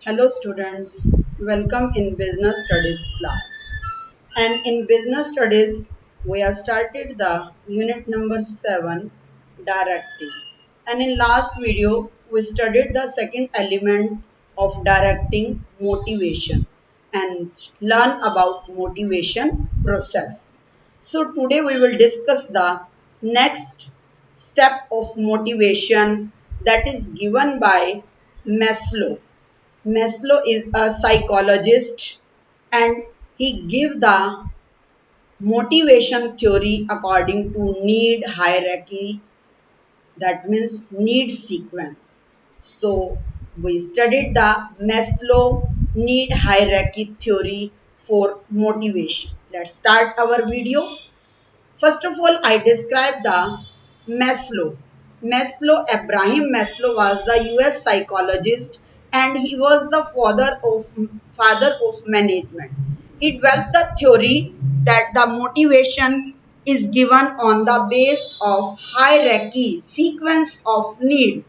Hello students, welcome in business studies class. And in business studies, we have started the unit number 7, directing. And in last video, we studied the second element of directing, motivation, and learn about motivation process. So today we will discuss the next step of motivation that is given by Maslow. Maslow is a psychologist and he gave the motivation theory according to need hierarchy, that means need sequence. So we studied the Maslow need hierarchy theory for motivation. Let's start our video. First of all, I describe the Maslow. Abraham Maslow was the US psychologist and he was the father of management. He developed the theory that the motivation is given on the base of hierarchy, sequence of need.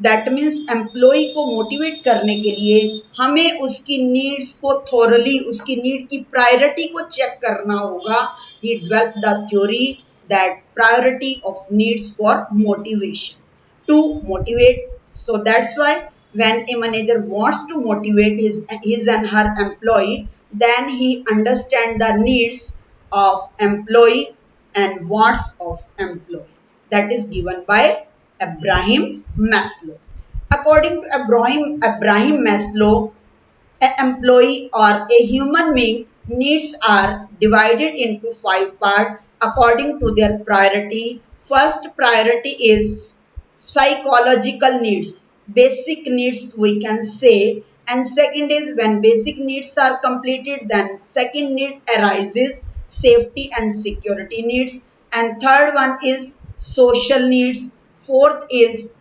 That means employee को motivate करने के लिए हमें उसकी needs को थोरली उसकी need की priority को चेक करना होगा. He develop the theory that priority of needs for motivation to motivate. So that's why when a manager wants to motivate his and her employee, then he understand the needs of employee and wants of employee. That is given by Abraham Maslow. According to Abraham Maslow, an employee or a human being needs are divided into 5 parts according to their priority. First priority is psychological needs, basic needs we can say, and second is when basic needs are completed, then second need arises safety and security needs, and third one is social needs, fourth is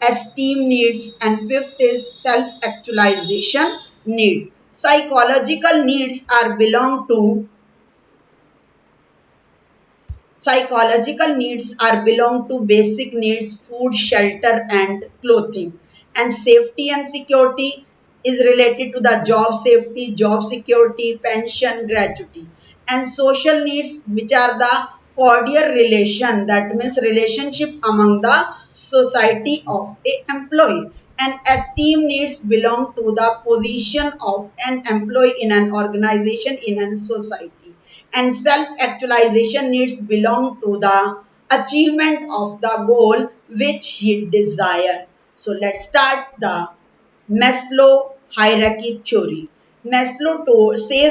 esteem needs, and fifth is self actualization needs. Psychological needs are belong to basic needs, food, shelter, and clothing. And safety and security is related to the job safety, job security, pension, gratuity. And social needs, which are the cordial relation, that means relationship among the society of a employee. And esteem needs belong to the position of an employee in an organization, in a society, and self-actualization needs belong to the achievement of the goal which he desire. So let's start the Maslow hierarchy theory. Says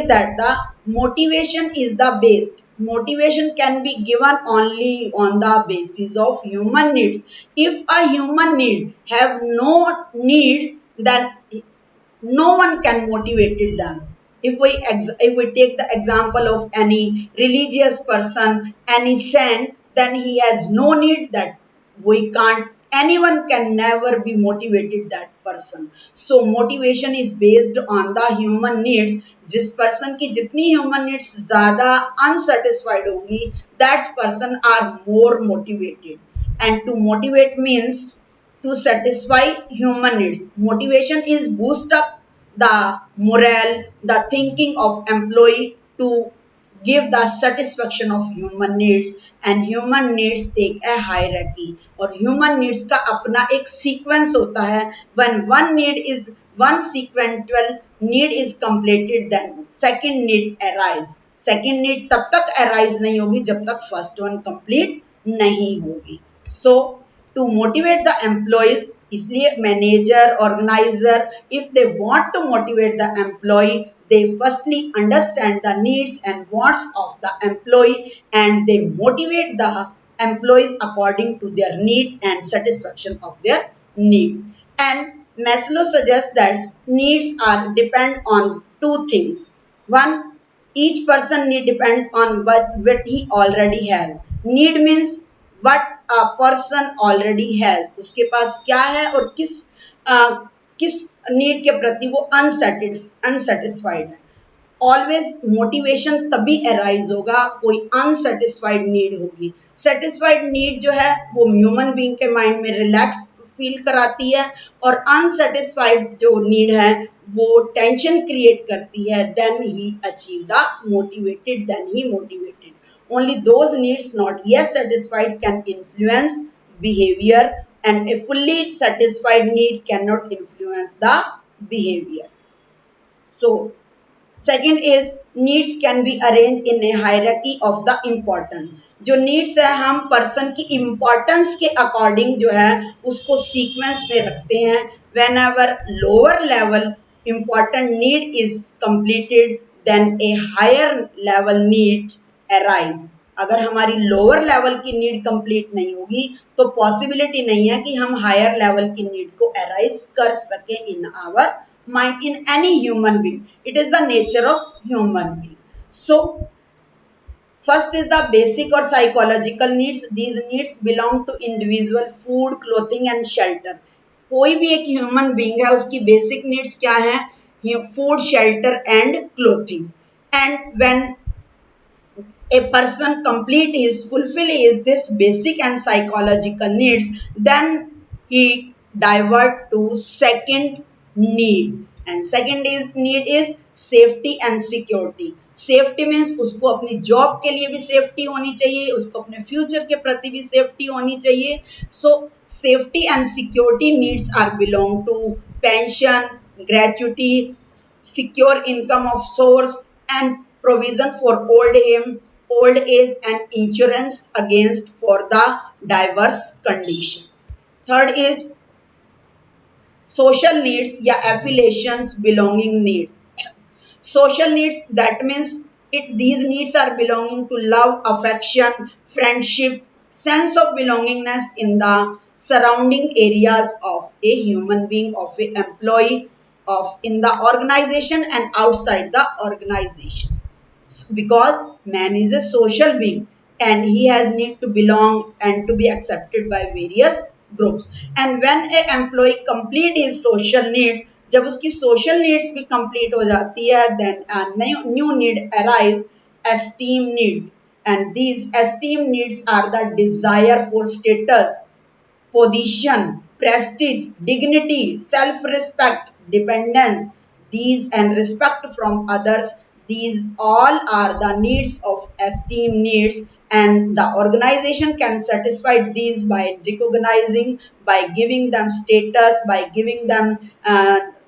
that the motivation is the base. Motivation can be given only on the basis of human needs. If a human need have no needs, then no one can motivate them. If we take the example of any religious person, any saint, then he has no need, that we can't, anyone can never be motivated that person. So motivation is based on the human needs. जिस person की जितनी human needs ज़्यादा unsatisfied होगी, that person are more motivated. And to motivate means to satisfy human needs. Motivation is boost up the morale, the thinking of employee to give the satisfaction of human needs, and human needs take a hierarchy. और human needs का अपना एक sequence होता है. When one sequential need is completed, then second need arise. Second need तब तक arise नहीं होगी जब तक first one complete नहीं होगी. So to motivate the employees, इसलिए manager, organizer, if they want to motivate the employee, they firstly understand the needs and wants of the employee, and they motivate the employees according to their need and satisfaction of their need. And Maslow suggests that needs are depend on two things. One, each person need depends on what he already has. Need means what a person already has. उसके पास क्या है और किस need के प्रति वो unsatisfied है. Always motivation तभी अराइज होगा कोई अनसेटिस्फाइड नीड होगी. सेटिस्फाइड नीड जो है वो ह्यूमन बीइंग के माइंड में रिलैक्स फील कराती है, और अनसेटिस्फाइड जो नीड है वो टेंशन क्रिएट करती है, देन ही अचीव द मोटिवेटेड, देन ही motivated. Only those needs not yet satisfied can influence behavior, and a fully satisfied need cannot influence the behavior. So, second is needs can be arranged in a hierarchy of the importance. जो needs है हम person की importance के according जो है उसको sequence में रखते हैं. Whenever lower level important need is completed, then a higher level need arise. अगर हमारी लोअर लेवल की नीड कंप्लीट नहीं होगी तो पॉसिबिलिटी नहीं है कि हम हायर लेवल की नीड को अराइज कर सके in our mind, in any human being. It is the nature of human being. So first is the basic or psychological needs. These needs belong to individual: food, clothing and shelter. कोई भी एक human being है उसकी basic needs क्या है? Food, shelter and clothing. And when a person complete his fulfill his this basic and psychological needs, then he divert to second need. And second is need is safety and security. Safety means उसको अपनी job के लिए भी safety होनी चाहिए, उसको अपने future के प्रति भी सेफ्टी होनी चाहिए. So safety and security needs are belong to pension, gratuity, secure income of source, and provision for old age and insurance against for the diverse condition. Third is social needs या affiliations belonging need. Social needs, that means these needs are belonging to love, affection, friendship, sense of belongingness in the surrounding areas of a human being, of a employee, of in the organization and outside the organization. Because man is a social being and he has need to belong and to be accepted by various groups. And when a employee complete his social needs, जब उसकी social needs भी complete हो जाती है, then a new need arise, esteem needs. And these esteem needs are the desire for status, position, prestige, dignity, self-respect, dependence, these and respect from others. These all are the needs of esteem needs, and the organization can satisfy these by recognizing, by giving them status, by giving them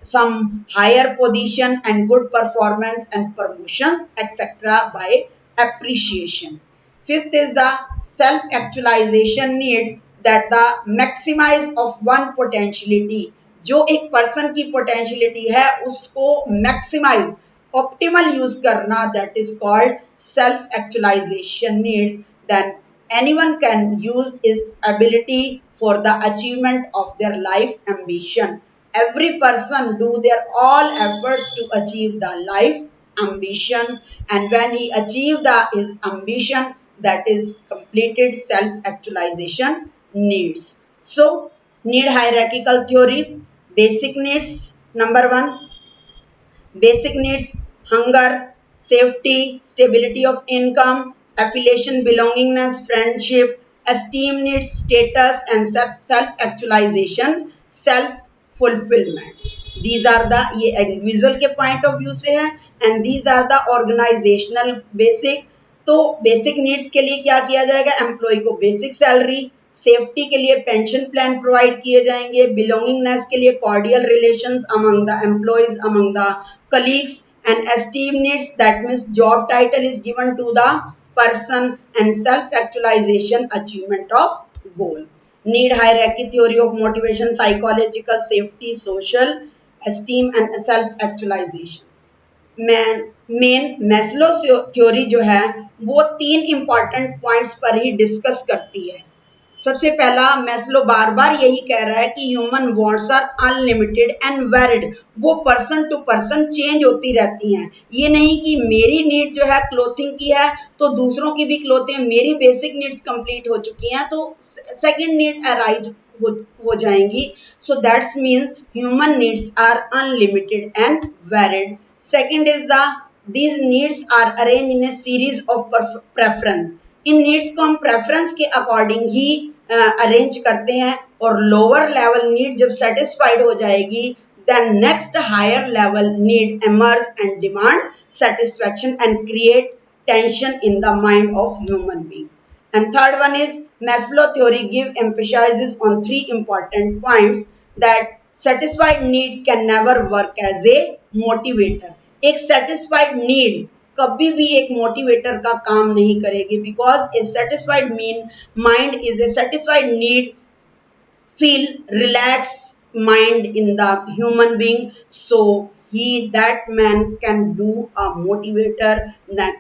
some higher position and good performance and promotions, etc. by appreciation. Fifth is the self-actualization needs, that the maximize of one potentiality. जो एक person की potentiality है उसको maximise, optimal use करना, that is called self actualisation needs. Then anyone can use its ability for the achievement of their life ambition. Every person do their all efforts to achieve the life ambition, and when he achieve his ambition, that is completed self actualization needs. So need hierarchical theory. Basic needs, number 1, basic needs: hunger, safety, stability of income, affiliation, belongingness, friendship. Esteem needs: status and self-actualization, self-fulfillment. These are the, ये individual के point of view से है, and these are the organizational basic. तो basic needs के लिए क्या किया जाएगा? एम्प्लॉय को बेसिक सैलरी, सेफ्टी के लिए पेंशन प्लान प्रोवाइड किए जाएंगे, बिलोंगिंगनेस के लिए cordial relations among the employees, among the colleagues, and esteem needs, that means job title is given to the person, and self actualisation, achievement of goal. Need hierarchy theory of motivation, psychological, safety, social, esteem and self actualisation. Main Maslow theory जो है वो 3 important points पर ही discuss करती है. सबसे पहला, Maslow बार बार यही कह रहा है कि human wants are unlimited and varied. वो पर्सन टू पर्सन चेंज होती रहती हैं. ये नहीं कि मेरी नीड जो है क्लोथिंग की है तो दूसरों की भी क्लोथिंग, मेरी बेसिक नीड्स कंप्लीट हो चुकी हैं तो सेकंड नीड अराइज हो जाएंगी. So that's mean human needs are unlimited and varied. Second is these needs are arranged in a series of preference. In needs को हम प्रेफरेंस के अकॉर्डिंग ही अरेंज करते हैं और लोअर लेवल नीड जब satisfied हो जाएगी, then next higher level need emerge and demand satisfaction and create tension in the mind of human being. And third one is Maslow theory give emphasizes on three important points that satisfied need can never work as a motivator. एक satisfied need कभी भी एक motivator का काम नहीं करेगी, because A satisfied mean mind is a satisfied need feel relaxed mind in the human being, so he that man can do a motivator that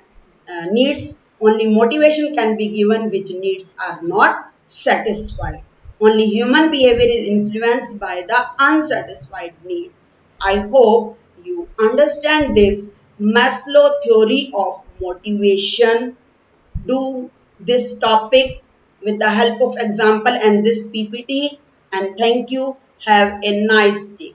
needs only motivation can be given which needs are not satisfied. Only human behavior is influenced by the unsatisfied need. I hope you understand this Maslow theory of motivation. Do this topic with the help of example and this PPT, and thank you. Have a nice day.